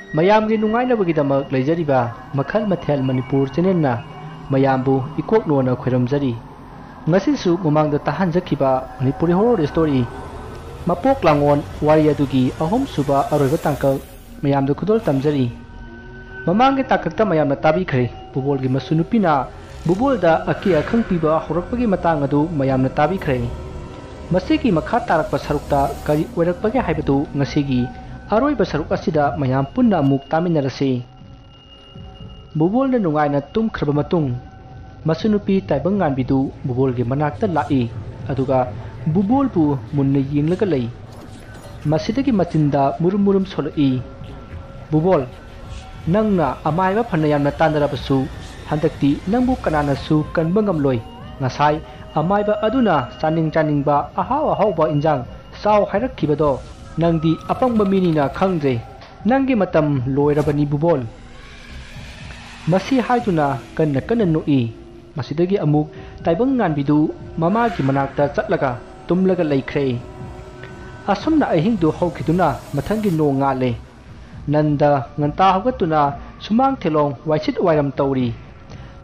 mayamgi nungainabagidamak leijariba makhal mathel Manipur channelna mayambu ikok nona khwiramjari ngasisu mamangda tahanjakhiba Manipuri horror story Mapok langol Wari adugi ahom suba aroiba tangkal mayamda khudol tamjari mamangge takakta mayamna tabikhre bubolgi masunupina bubolda aki akhang piba horakpagi matang adu mayamna tabikhre masigi makha tarakpa sarukta kari oirakpagi haibadu ngasigi aroiba saruk asida mayam punna amuk taminarase bubolna nungaina tumkhraba matung masunupi taibang nganbidu bubolgi manakta lai aduga bubolbu munna yinglaga lei masidagi machinda murum solai bubol nangna amaiba phanna yamna tandarabasu handakti nangbu kananasu kanba ngamloi ngasai amaiba aduna chaningba ahawba injang saw hairakkhibado nangdi apangba minina khangje nangi matam loirabani bubol masi haiduna kanna noi masidagi amuk taibang nganbidu mamagi manakta chatlaga tumlaga leikhre asumna ahingdu hawkhiduna mathangi no ngale nanda nganta hawgatuna sumang thelong waisit wairam tawri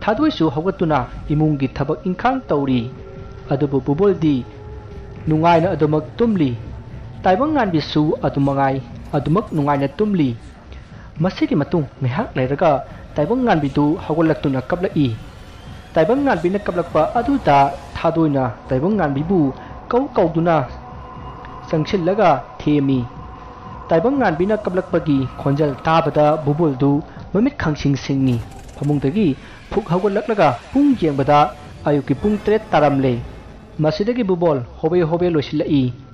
thadoisu hawgatuna imungi thabak ingkhang tawri adubu buboldi nungaina adumak tumli taibang nganbisu adumangai adumak nungaina tumli masigi matung ngihak leiraga taibang nganbidu hawgolaktuna kablai taibang nganbina kablakpa aduda thadoina taibang nganbibu kauduna sangsillaga themi taibang nganbina kablakpagi khonjal tabada buboldu mamit khangsing phamungdagi phuk hawgolaklaga pung yengbada ayuki pung 3 taramle masidagi bubol hobe losilai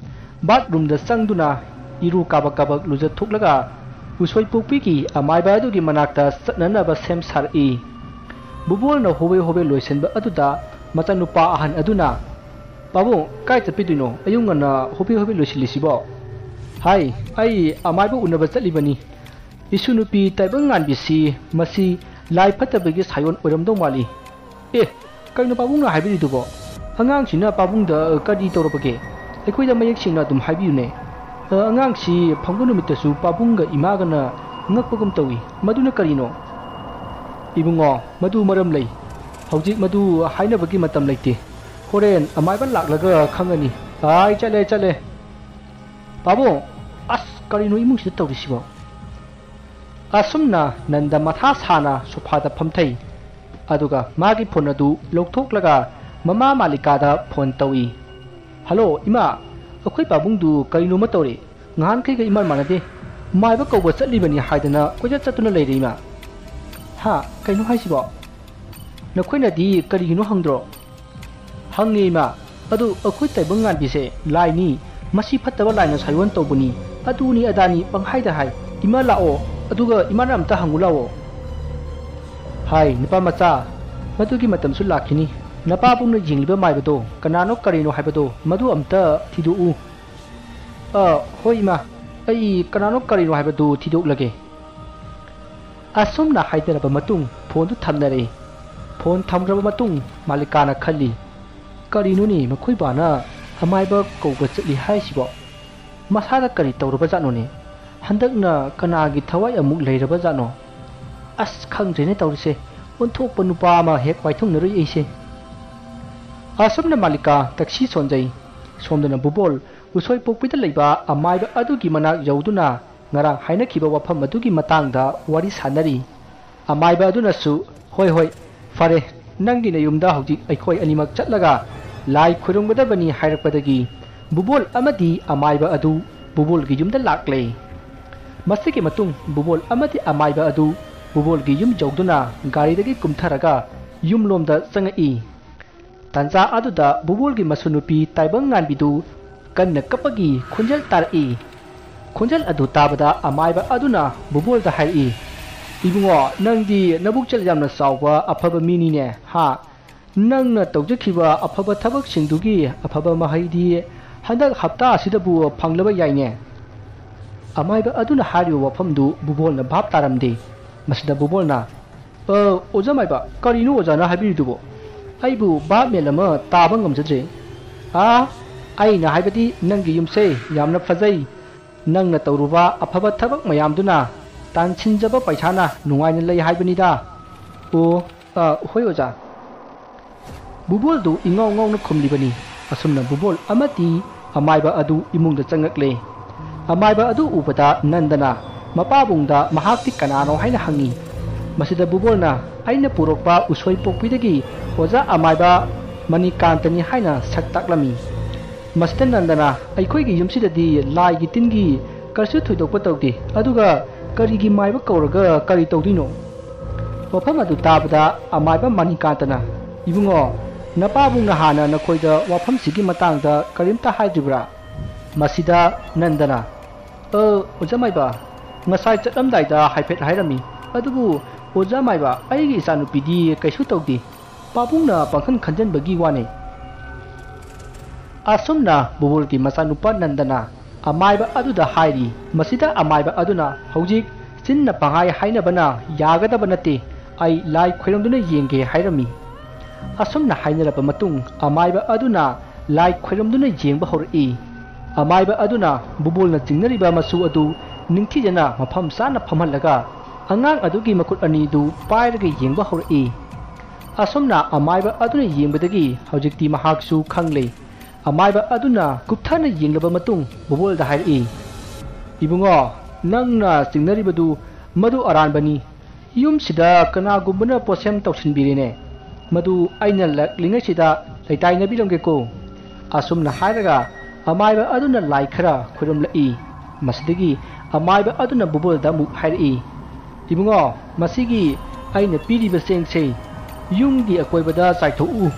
bathroom da sangduna iru kabak luja thuklaga usoi pukpiki amaiba adugi manakta satnanaba sem sari bubol na hobe loisenba aduda machanupa ahan aduna babu kai chapidino ayungana hobe loisilisibo hai ai amaiba unaba chalibani isunupi taibang nganbisi masi lai phatabagi sayon oramdo mali kaino pabungna haibiridubo angangsina pabungda kadi torobage aikoida mayeksingna dum haibiyune angangsi phangbu numitasu pabunga imagana ngakpagum tawi maduna karino ibungo madu maram lei hojik madu hainabagi matam leite horen amaiba laklaga khangani ai chale babu as karino imungsi tawrisibo asumna nanda matha sana sophada phamthai aduga magi phone adu lokthoklaga mama malikada phone tawi hello ima akhoi pabungdu karino matore ngan kai ga iman manade maiba kawba chatlibani haidana koja chatuna leire ima ha kaino haisibo nakhoina di karino hangdro hangi ma adu akhoi taibang ngan bise laini masi phattaba laina sayon tawbuni aduni adani panghaida hai ima lao aduga imana amta hangulao hai nipa macha madugi matam su lakhini napa pungna jingliba maibado kanano karino haibado madu amta thidu hoi ma ai kanano karino haibado thidok lage asumna haidaraba matung phone du thamnare phone thamraba matung malikana khali karino ni makhoi bana amaiba kowga chali haisibo masada kari tawraba janone handakna kanagi thawai amuk leiraba jano as khangjene tawrise onthokpa nupa ama hek waithung narui eise asumna malika taxi sonjai somdana bubol usoi pokpita leiba amaiba adugi manak yauduna ngarang haina khiba wafam adugi matangda wari sanari amaiba aduna su hoi fare nangi na yumda hauji aikoi animak chatlaga lai khurunggadabani hairakpadagi bubol amadi amaiba adu bubol gi yumda lakle masiki matung bubol amadi amaiba adu bubol gi yum jawduna gari dagi kumtharaga yum lomda changai tanza aduda bubol gi masunupi taibang nganbidu kanna kapagi khunjal tarai khunjal adu tabada amaiba aduna bubol da hai ibungo nangdi nabukchal yamna sawba afaba mini ne ha nangna tawjakhiba afaba thabak singdugi afaba mahaidi handak hapta asida bu phanglaba yaine amaiba aduna hariyo wafamdu bubol na bhap taramde masida bubol na ojamaiba karino ojana habiridubo aibu ba melama taba ngamjadre aina haibadi nangi yumse yamna fazai nangna tawruba afaba thabak mayamduna तानसिनजबा पैसाना नुंगाइना लई हाइबनिदा ओ होय ओजा बुबोल दु इंगाव ngawna khumlibani asumna bubol amati amaiba adu imungda changakle amaiba adu ubada nandana mapabungda mahakti kanano haina hangi masida bubolna aina purokpa usoi pokpidagi oza amaiba manikantani haina saktaklami masida nandana aikhoigi yumsidadi lai gi tingi karsu thuidokpa tawdi aduga karigi maiba kauraga kari tawdino wafam adu tabada amaiba manikantana ibungo napabungna hana nakhoida wafam sigi matangda karimta haidribra masida nandana ojamaiba ngasai chatlamdaida haifet hairami adubu ojamaiba aigi isanu pidi kaisu tawdi pabungna pangkhan khanjanbagi wane asumna bubulgi masanupa nandana amaiba aduda hairi masida amaiba aduna hojik sinna pangai hainabana yagadaba nate ai lai khoiromduna yenge hairami asumna hainaraba matung amaiba aduna lai khoiromduna yengba hor'i amaiba aduna bubulna jingnariba masu adu ningthijana mafam sana phamhallaga angang adugi makut ani du pairaga yengba hor'i asumna amaiba aduna yengbadagi hojikti mahaksu khangle amaiba aduna kupthana yenglaba matung bubol da hairi ibungo nangna jingnaribadu madu aranbani yum sida kana gumbana posem tawsinbirine madu aina laklinga sida laitai nabiromge ko asumna hairaga amaiba aduna lai khara khurum lai masidagi amaiba aduna bubol da mu hairi ibungo masigi aina piriba sengse yumgi akoibada saithou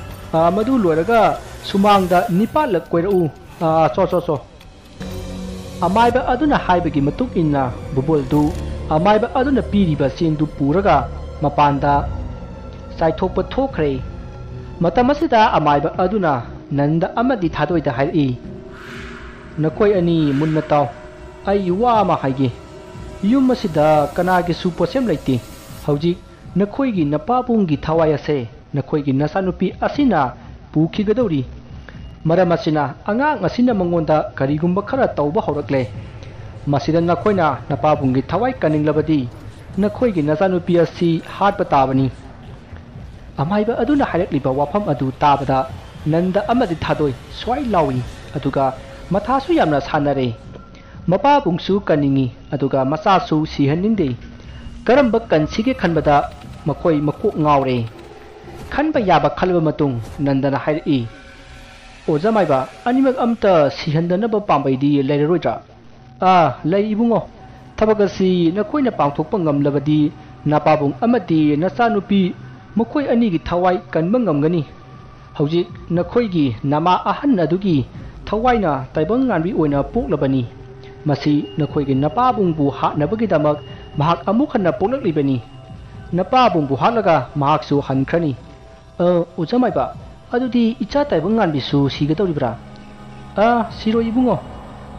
madu loiraga sumangda nipalak koirau so amaiba aduna haibagi matuk inna bubol du amaiba aduna piriba sendu puraga mapanda saithokpa thokre matamasida amaiba aduna nanda amadi thadoida hairi nakoi ani munna taw ai wa ma haige yum masida kanagi su posem laiti hauji nakhoigi napabungi thawai ase nakhoigi nasanupi asina pukhigadauri maramasina angang asina mangonda karigumba khara tawba horakle masida nakhoina napabungi thawai kaninglabadi nakhoigi nasanupi asi hatpa tabani amaiba aduna harakliba wafam adu tabada nanda amadi thadoi swai lawi aduga mathasu yamna sanare mapabungsu kaningi aduga masasu sihaninde karamba kansige khanbada makoi makok ngawre khanba yaba khalba matung nandana hairi ojamaiba animak amta sihandanaba pambaidi leiroidra lei ibungo thabagasi nakoina pangthokpa ngamlabadi napabung amati nasanupi makoi anigi thawai kanba ngamgani hojik nakhoigi nama ahan adugi thawaina taibang nganbi oina poklabani masi nakhoigi napabungbu hatnabagi damak mahak amukhanna poklaklibani napabungbu halaga mahaksu hankrani ojamaiba adudi icha taibang nganbisu sigadoribra siro ibungo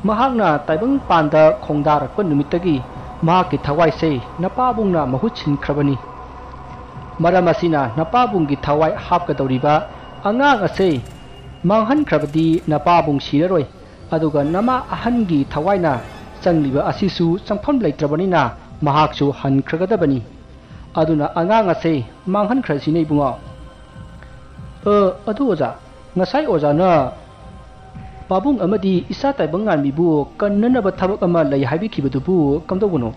mahakna taibang panda khongdarakpa numitagi mahakki thawai se napabungna mahut sinkrabani maramasina napabunggi thawai hapkadoriba angang ase manghankrabadi napabung siraroi aduga nama ahangi thawaina changliba asisu changpham leitrabanina mahaksu hankragadabani aduna angang ase manghankrasine ibungo adu oja ngasai oja na pabung amadi isa taibang nganbibu kannanaba thabak ama lei haibikibadubu kamdoguno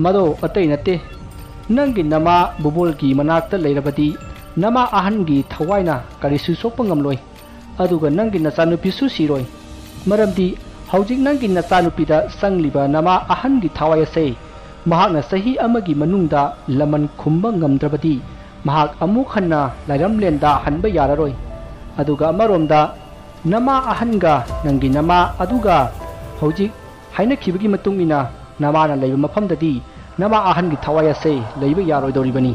mado atei nate nangi nama bubolgi manakta leirabadi nama ahangi thawaina karisu sokpa ngamloi aduga nangi nachanupisu siroi maramdi haujik nangi nachanupida sangliba nama ahangi thawai ase mahakna sahi amagi manungda laman khumba ngamdrabadi mahak amuk hanna lairamlenda hanba yararoi aduga amaromda nama ahanga nangi nama aduga haujik haina khibagi matungina namana leiba mafamdadi nama ahangi thawai ase leiba yaroi doribani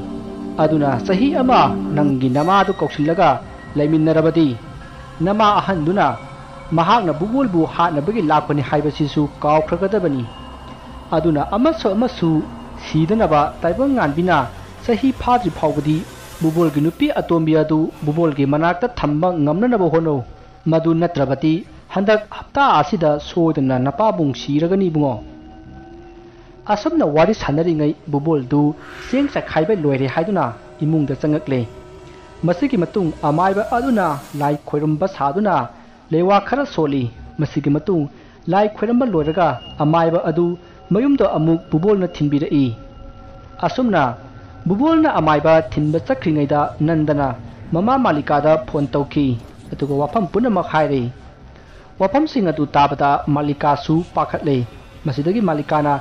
aduna sahi ama nangi nama du kausillaga leiminarabadi nama ahanduna mahakna bubulbu hatnabagi lakpani haibasisu kawkhragadabani aduna amasu sidanaba taibang nganbina sahi phadri phawbadi bubolgi nupi atombi adu bubolgi manakta thamba ngamnanaba hono madu natrabati handak hapta asida soidana napabung siragani bungo asomna wari sanaringai bubol du seng sakhaiba loire haiduna imungda changakle masigi matung amaiba aduna lai khoirumba saduna lewa khara soli masigi matung lai khoirumba loiraga amaiba adu mayumdo amuk bubolna thinbirei asomna bubolna amaiba thinba chakringaida nandana mama malikada phone tauki aduga wafam punamak haire wafam sing adu tabada malika su pakhatle masidagi malikana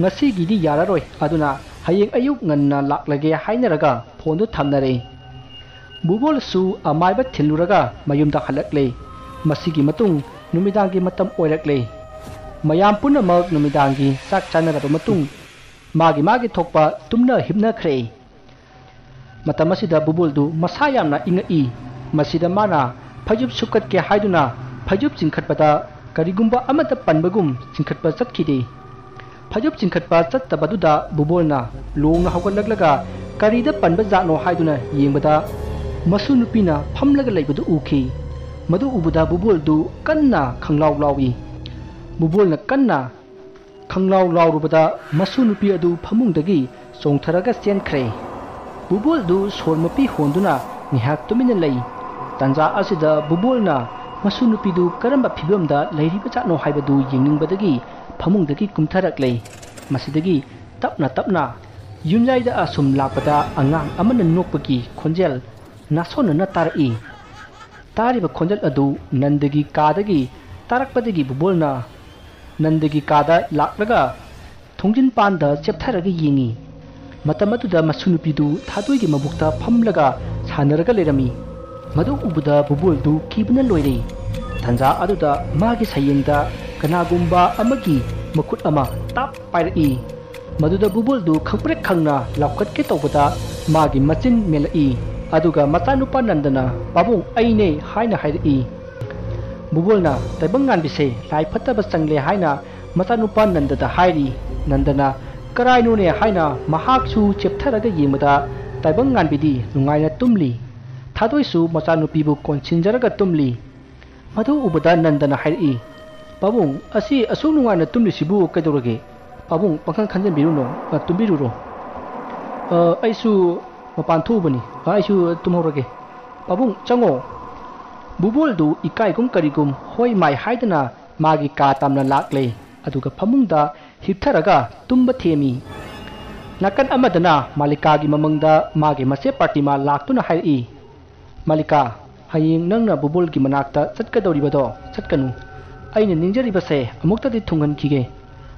ngasi gidi yararoi aduna hayeng ayuk nganna laklage hainaraga phone du thamnare bubol su amaiba thiluraga mayumda halakle masigi matung numidangi matam oirakle mayam punamak numidangi sak chanaraba matung magi thokpa tumna hibna khre matamasida bubol du masa yamna ingai masida mana phajub sukat ke haiduna phajub chingkhatpada karigumba amata panbagum chingkhatpa chatkide phajub chingkhatpa chattabaduda bubolna longna hawgalaglaga karida panba jano haiduna yengbada masu nupina phamlaga leibadu ukhi madu ubuda bubol du kanna khanglaw lawi bubolna kanna khanglaw lawrubada masu nupi adu phamungdagi songtharaga chenkhre bubol du sormapi honduna nihak tumina lei tanja asida bubolna masu nupi du karamba phibamda leiriba chano haibadu yengningbadagi phamungdagi kumtharakle masidagi tapna yumjaida asum lakpada angang amana nokpagi khonjel nasona na tarai tariba khonjel adu nandagi kadagi tarakpadagi bubolna nandagi kada laklaga thongjin panda cheptharaga yengi matamaduda masunupidu thadoigi mabukta phamlaga sanaraga lerami madu ubuda bubol du kibna loire tanja aduda magi sayengda kanagumba amagi makut ama tap pairai maduda bubol du khangprek khangna lakkat ke tawbada magi machin melai aduga machanupa nandana babung aine haina hairi bubolna taibangan bise lai phattaba changle haina machanupa nandada hairi nandana karainu ne haina mahaksu cheptharaga yemada taibangan bidi nungaina tumli thadoisu machanupibu konsinjaraga tumli madu ubada nandana hairi babung asi asu nungaina tumli sibu kaidorage babung pangkhang khanjan biruno tumbiruro aisu mapan thubani aisu tumhorage babung chango bubol du ikai gum karigum hoi mai haidana magi ka tamna lakle aduga phamungda hiptharaga tumba themi nakan amadana malika gi mamangda magi mase party ma laktuna hairi malika haying nangna bubol gi manakta chatkadoribado chatkanu aina ningjariba se amukta di thungan kige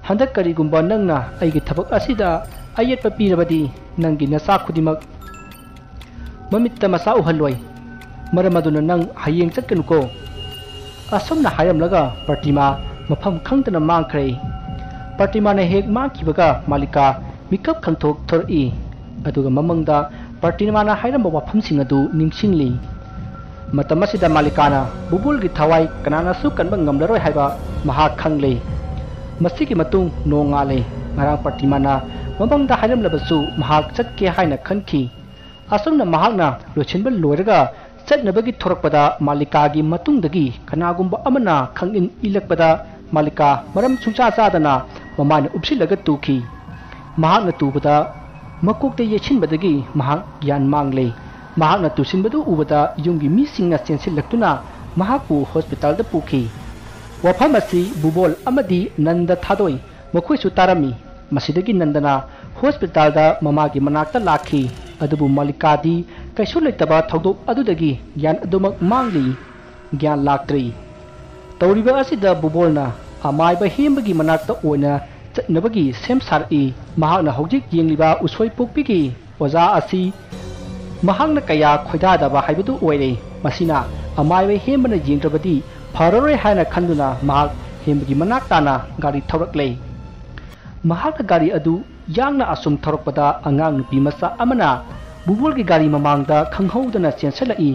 handak karigumba nangna aigi thabak asida ayetpa pirabadi nangi nasa khudimak mamitta masa uhalwai maramaduna nang hayeng chatkanuko asomna hayamlaga partima mafam khangtana mangkhre partima na hek mangkibaga malika mikap khangthok thori aduga mamangda partima na hairamba wafamsing adu ningsingli matamasida malikana bubul gi thawai kanana su kanba ngamlaroi haiba maha khangle masigi matung nongale ngarang partima na mamangda hairamlabasu maha chatke haina khanki asomna mahakna lochenba loiraga चटनबगी थोरकपदा मालिकागी मतुंगदगी कनागुंबा अमना खंगिन इलकपदा मालिका मरम सुचा चादना ममाने उपसिलगा तुखी महाकना तुबदा मकोकते येछिनबदगी महाक ज्ञान मांगले महाकना तुसिनबदु उबदा युंगी मिसिंगना चेंसिलक्तुना महाकु hospital दा पुखी वफम असि बुबोल अमदी नंद थादोई मखोइसु तारमी मसिदगी नंदना hospital दा ममागी मनाकता lucky अदुबु मालिकादी कैसु लेतबा थौदोक अदुदगी ज्ञान अदुमक मांगली ज्ञान लाक्ट्री तौरिबा असिदा बुबोलना अमाइबा हेमबगी मनाकता ओइना चटनबगी same सारई महाकना हौजिक येंगलिबा उसोइ पोकपिगी ओजा असि महाकना कया खोइदादबा हाइबदु ओइरे मसिना अमाइबा हेमबना येंग्रबदी फररोय हायना खंदुना महाक हेमबगी मनाकताना गाड़ी थौरकले महाकना गाड़ी अदु यांगना असुम थौरकपदा अंगांग नुपी मसा अमना बुबोल की गाड़ी ममांगदा खंगहौदना चेंसलई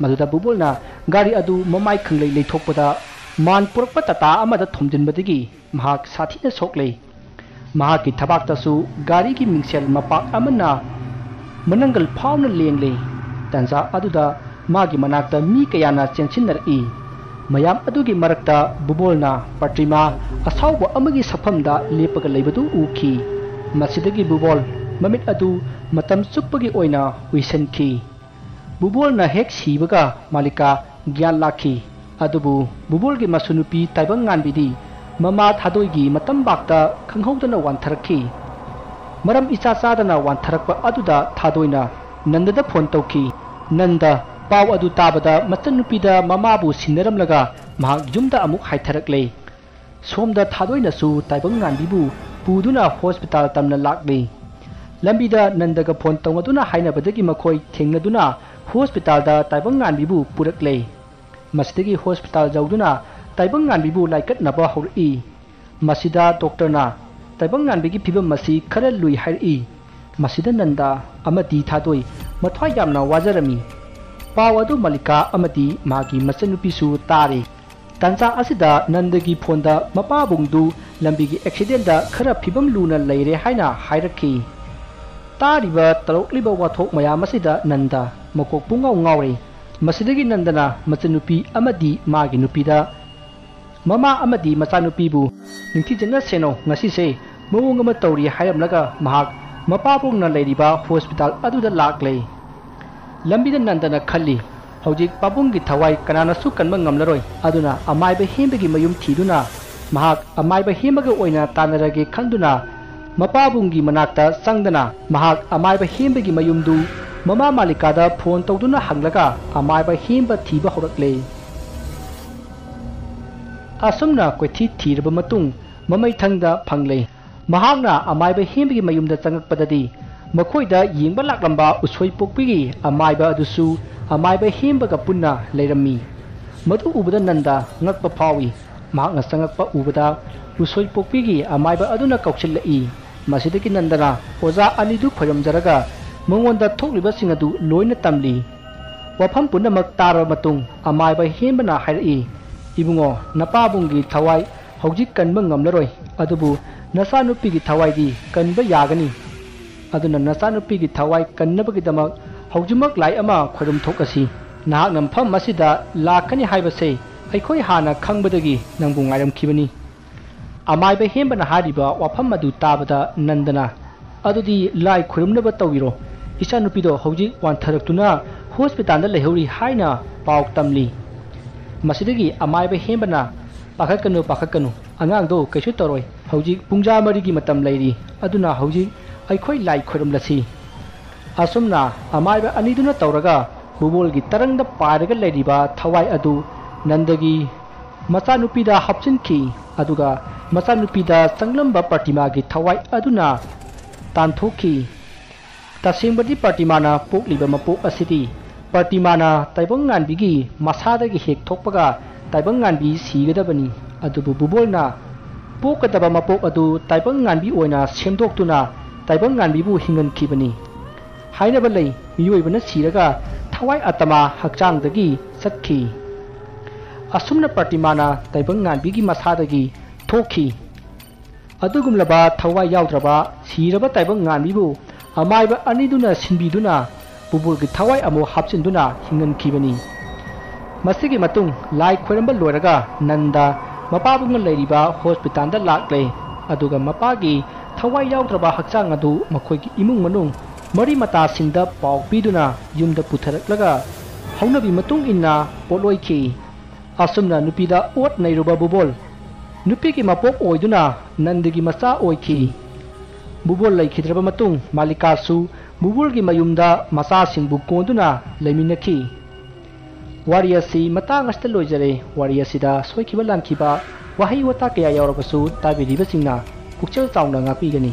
मदुदा बुबोलना गाड़ी अदु ममाई खंगलै लेथोकपदा मान पुरकपा तता अमदा थोमजिनबदगी महाक साथीना सोकले महाकी थबाक्तासु गाड़ी की मिंगसेल मपाक अमना मनंगल फावना लेंगले तंजा अदुदा मागी मनाकता मी कयाना चेंसिनरई mayam adugi marakta bubolna patrima asauba amagi safamda lepaga leibadu uki masidagi bubol mamit adu matam chupagi oina uisanki bubolna hek sibaga malika gyan lakhi adubu bubolgi masunupi taibang nganbidi mama thadoigi matam bakta khanghaudana wantharakhi maram icha chadana wantharakpa aduda thadoina nandada phone tauki nanda paw adu tabada machanupida mamabu sinaramlaga mahak jumda amuk haitharakle somda thadoina su taibang nganbibu puduna hospital tamna lakle lambida nandaga phone tawduna hainabadagi makhoi thengnaduna hospital da taibang nganbibu purakle masdagi hospital jauduna taibang nganbibu laikat naba hori masida doctor na taibang nganbigi phibam masi khara lui hairi masida nanda amati thadoi mathwai yamna wajarami pawadu malika amati magi machanupisu tari tancha asida nandagi phonda mapabungdu lambigi accident da khara phibam luna leire haina hairakhi tariba tarokliba wathok mayam asida nanda makok pungau ngaure masidagi nandana machanupi amadi magi nupida mama amadi machanupibu ningthijana seno ngasi se mawong ama tawri hayamlaga mahak mapabungna leiriba hospital aduda lakle lambida nandana khalli hojik pabungi thawai kanana su kanma ngamlaroi aduna amaiba hembegi mayum thiduna mahak amaiba hembaga oina tanarage khanduna mapabungi manakta sangdana mahak amaiba hembegi mayumdu mama malikada phone tawduna hanglaga amaiba hemba thiba horakle asumna koithi thirba matung mamai thangda phangle mahakna amaiba hembegi mayumda changakpadadi makoida yingba laklamba usoi pokpigi amaiba adusu amaiba hembaga punna leirami madu ubada nanda ngakpa phawi mahakna changakpa ubada usoi pokpigi amaiba aduna kauchillai masidagi nandana oza anidu khoramjaraga mangonda thokliba singadu loina tamli wafam punamak tara matung amaiba hembana hairi ibungo napabungi thawai hojik kanba ngamlaroi adubu nasanupigi thawai di kanba yagani aduna nasanupigi thawai kannabagidama haujumak lai ama khorum thokasi nahak nampham masida lakani haibase aikhoi hana khangbadagi nangbu ngairamkhibani amaiba hembana hariba wafam adu tabada nandana adudi lai khurumnaba tawiro ichanupido hojik wanthaраktuna hospital da lehori haina pauk tamli masidagi amaiba hembana pakhakanu angangdo kaisu toroi hojik pungja marigi matam leiri aduna hojik aikhoi lai khoramlasi asumna amaiba aniduna tawraga bubolgi tarangda paraga leiriba thawai adu nandagi machanupida hapchinki aduga machanupida changlamba pratimagi thawai aduna tanthokhi tasembadi pratimana pokliba mapok asidi pratimana taibang nganbigi masadagi hek thokpaga taibang nganbi sigadabani adubu bubolna pokadaba mapok adu taibang nganbi oina semdoktuna taibang nganbibu hingankhibani hainaba lei miyoibana siraga thawai atama hakchangdagi satkhi asumna pratimana taibang nganbigi masadagi thokhi adugumlaba thawai yawdraba siraba taibang nganbibu amaiba aniduna sinbiduna bubolgi thawai amo hapchinduna hingankhibani masigi matung lai khoiramba loiraga nanda mapabunga leiriba hospital da lakle aduga mapagi thawai yawdraba hakchang adu makhoigi imung manung mari mata singda paw piduna yumda putharaklaga haunabi matung inna poloikhi asumna nupida ot nairuba bubol nupigi mapok oiduna nandigi macha oikhi bubol laikhidraba matung malikasu bubolgi mayumda macha singbu konduna leiminakhi wari asi matang asta loijare wari asida soikhiba lankhiba wahi wata kaya yawrabasu tabiriba singna pukchal chauna ngakpigani